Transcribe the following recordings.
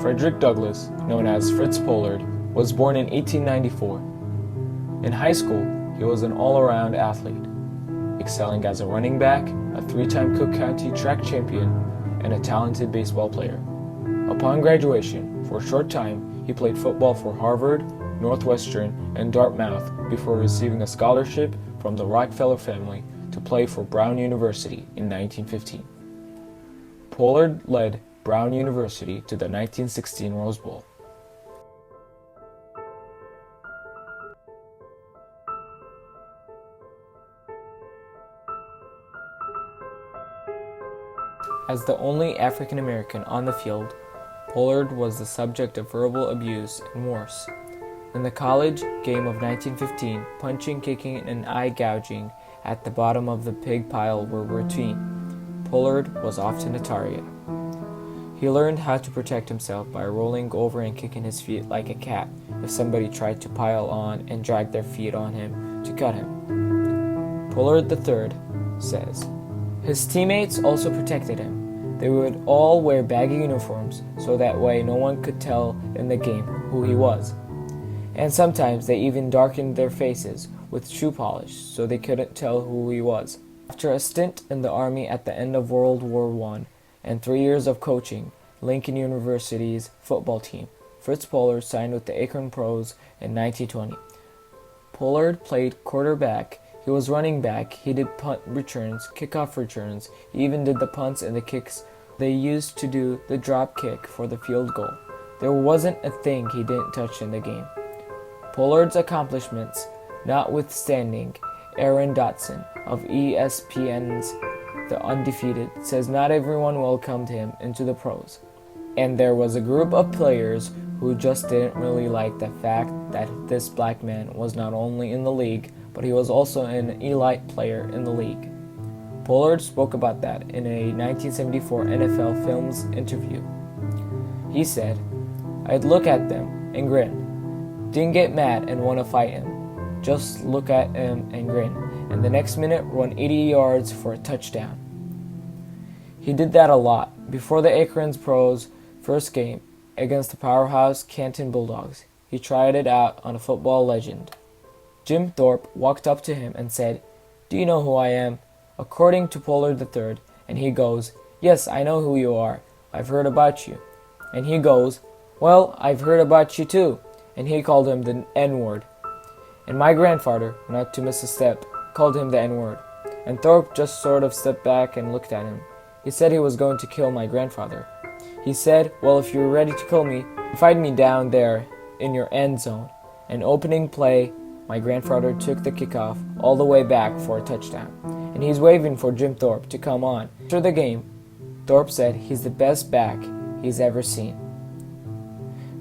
Frederick Douglass, known as Fritz Pollard, was born in 1894. In high school, he was an all-around athlete, excelling as a running back, a three-time Cook County track champion, and a talented baseball player. Upon graduation, for a short time, he played football for Harvard, Northwestern, and Dartmouth before receiving a scholarship from the Rockefeller family to play for Brown University in 1915. Pollard led Brown University to the 1916 Rose Bowl. As the only African American on the field, Pollard was the subject of verbal abuse and worse. In the college game of 1915, punching, kicking, and eye gouging at the bottom of the pig pile were routine. Pollard was often a target. He learned how to protect himself by rolling over and kicking his feet like a cat if somebody tried to pile on and drag their feet on him to cut him. Pollard III says, his teammates also protected him. They would all wear baggy uniforms so that way no one could tell in the game who he was. And sometimes they even darkened their faces with shoe polish so they couldn't tell who he was. After a stint in the Army at the end of World War I and 3 years of coaching Lincoln University's football team, Fritz Pollard signed with the Akron Pros in 1920. Pollard played quarterback. He was running back. He did punt returns, kickoff returns. He even did the punts and the kicks. They used to do the drop kick for the field goal. There wasn't a thing he didn't touch in the game. Pollard's accomplishments notwithstanding, Aaron Dotson of ESPN's The Undefeated says not everyone welcomed him into the pros. And there was a group of players who just didn't really like the fact that this black man was not only in the league, but he was also an elite player in the league. Pollard spoke about that in a 1974 NFL Films interview. He said, I'd look at them and grin. Didn't get mad and want to fight him. Just look at him and grin. And the next minute run 80 yards for a touchdown. He did that a lot. Before the Akron's Pros' first game against the powerhouse Canton Bulldogs, he tried it out on a football legend. Jim Thorpe walked up to him and said, Do you know who I am? According to Pollard III, and he goes, Yes, I know who you are. I've heard about you. And he goes, Well, I've heard about you too. And he called him the N-word. And my grandfather, not to miss a step, called him the N-word. And Thorpe just sort of stepped back and looked at him. He said he was going to kill my grandfather. He said, Well, if you're ready to kill me, fight me down there in your end zone. An opening play, my grandfather took the kickoff all the way back for a touchdown. And he's waving for Jim Thorpe to come on. After the game, Thorpe said he's the best back he's ever seen.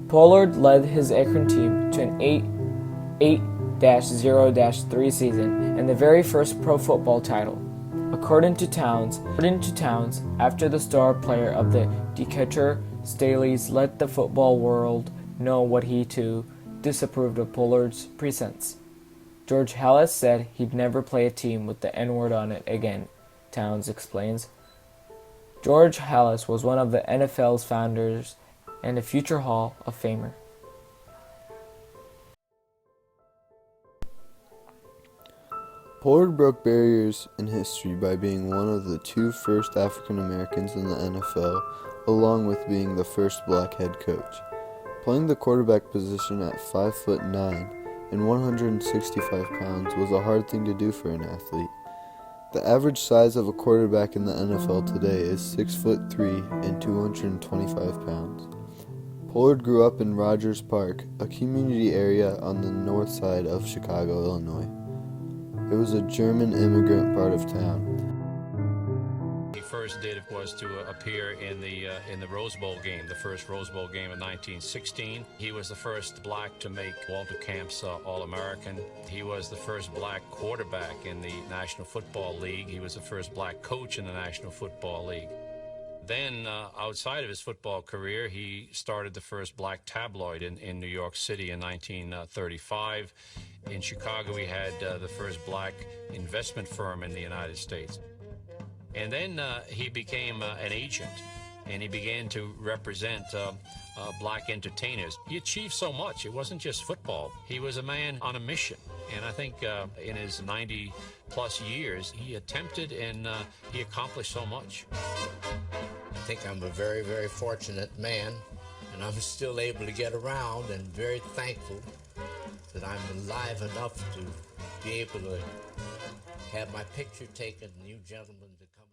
Pollard led his Akron team to an 8-0-3 season and the very first pro football title. According to Towns, after the star player of the Decatur Staleys let the football world know what he too disapproved of Pollard's presence. George Halas said he'd never play a team with the N-word on it again, Towns explains. George Halas was one of the NFL's founders and a future Hall of Famer. Pollard broke barriers in history by being one of the two first African Americans in the NFL, along with being the first black head coach. Playing the quarterback position at 5'9" and 165 pounds was a hard thing to do for an athlete. The average size of a quarterback in the NFL today is 6'3" and 225 pounds. Pollard grew up in Rogers Park, a community area on the north side of Chicago, Illinois. It was a German immigrant part of town. He first did was to appear in the Rose Bowl game, the first Rose Bowl game in 1916. He was the first black to make Walter Camp's All-American. He was the first black quarterback in the National Football League. He was the first black coach in the National Football League. Then, outside of his football career, he started the first black tabloid in New York City in 1935. In Chicago, he had the first black investment firm in the United States. And then he became an agent, and he began to represent black entertainers. He achieved so much. It wasn't just football. He was a man on a mission. And I think in his 90-plus years, he attempted and he accomplished so much. I think I'm a very, very fortunate man, and I'm still able to get around, and very thankful that I'm alive enough to be able to have my picture taken, and you gentlemen to come.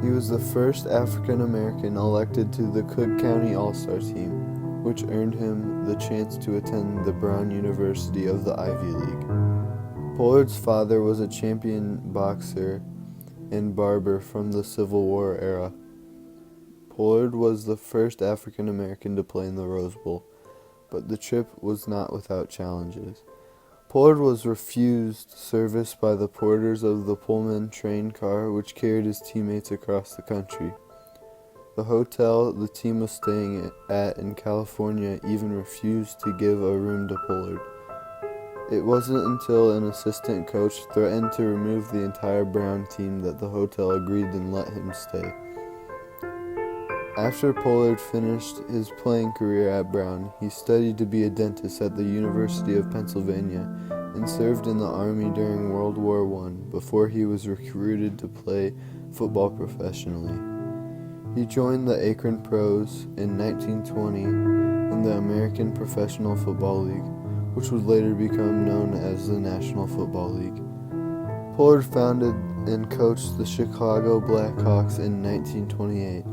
He was the first African American elected to the Cook County All-Star team, which earned him the chance to attend the Brown University of the Ivy League. Pollard's father was a champion boxer and barber from the Civil War era. Pollard was the first African American to play in the Rose Bowl, but the trip was not without challenges. Pollard was refused service by the porters of the Pullman train car which carried his teammates across the country. The hotel the team was staying at in California even refused to give a room to Pollard. It wasn't until an assistant coach threatened to remove the entire Brown team that the hotel agreed and let him stay. After Pollard finished his playing career at Brown, he studied to be a dentist at the University of Pennsylvania and served in the Army during World War I before he was recruited to play football professionally. He joined the Akron Pros in 1920 in the American Professional Football League, which would later become known as the National Football League. Pollard founded and coached the Chicago Blackhawks in 1928.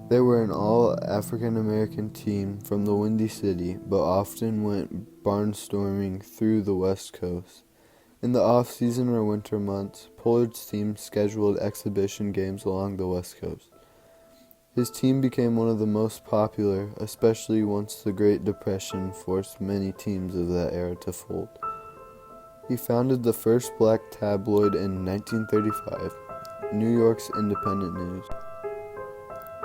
They were an all-African-American team from the Windy City, but often went barnstorming through the West Coast. In the off-season or winter months, Pollard's team scheduled exhibition games along the West Coast. His team became one of the most popular, especially once the Great Depression forced many teams of that era to fold. He founded the first black tabloid in 1935, New York's Independent News.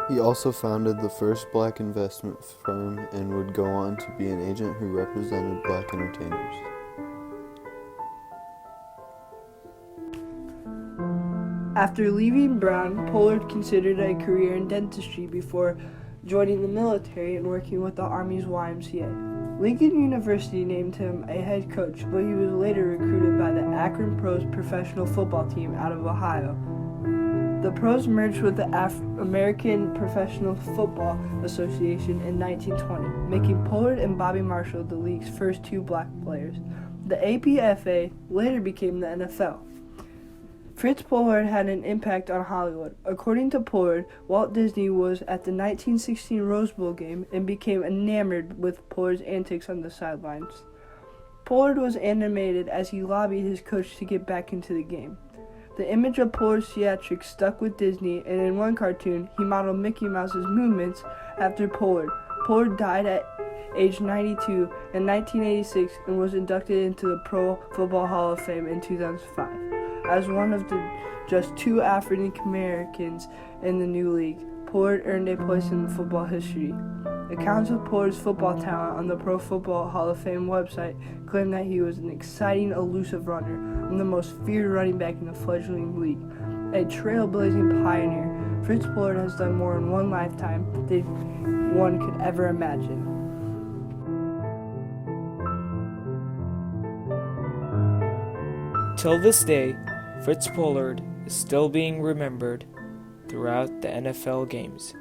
He also founded the first black investment firm and would go on to be an agent who represented black entertainers. After leaving Brown, Pollard considered a career in dentistry before joining the military and working with the Army's YMCA. Lincoln University named him a head coach, but he was later recruited by the Akron Pros professional football team out of Ohio. The Pros merged with the American Professional Football Association in 1920, making Pollard and Bobby Marshall the league's first two black players. The APFA later became the NFL. Fritz Pollard had an impact on Hollywood. According to Pollard, Walt Disney was at the 1916 Rose Bowl game and became enamored with Pollard's antics on the sidelines. Pollard was animated as he lobbied his coach to get back into the game. The image of Pollard's theatrics stuck with Disney, and in one cartoon, he modeled Mickey Mouse's movements after Pollard. Pollard died at age 92 in 1986 and was inducted into the Pro Football Hall of Fame in 2005. As one of the just two African Americans in the new league, Pollard earned a place in football history. Accounts of Pollard's football talent on the Pro Football Hall of Fame website claim that he was an exciting, elusive runner and the most feared running back in the fledgling league. A trailblazing pioneer, Fritz Pollard has done more in one lifetime than one could ever imagine. Till this day, Fritz Pollard is still being remembered throughout the NFL games.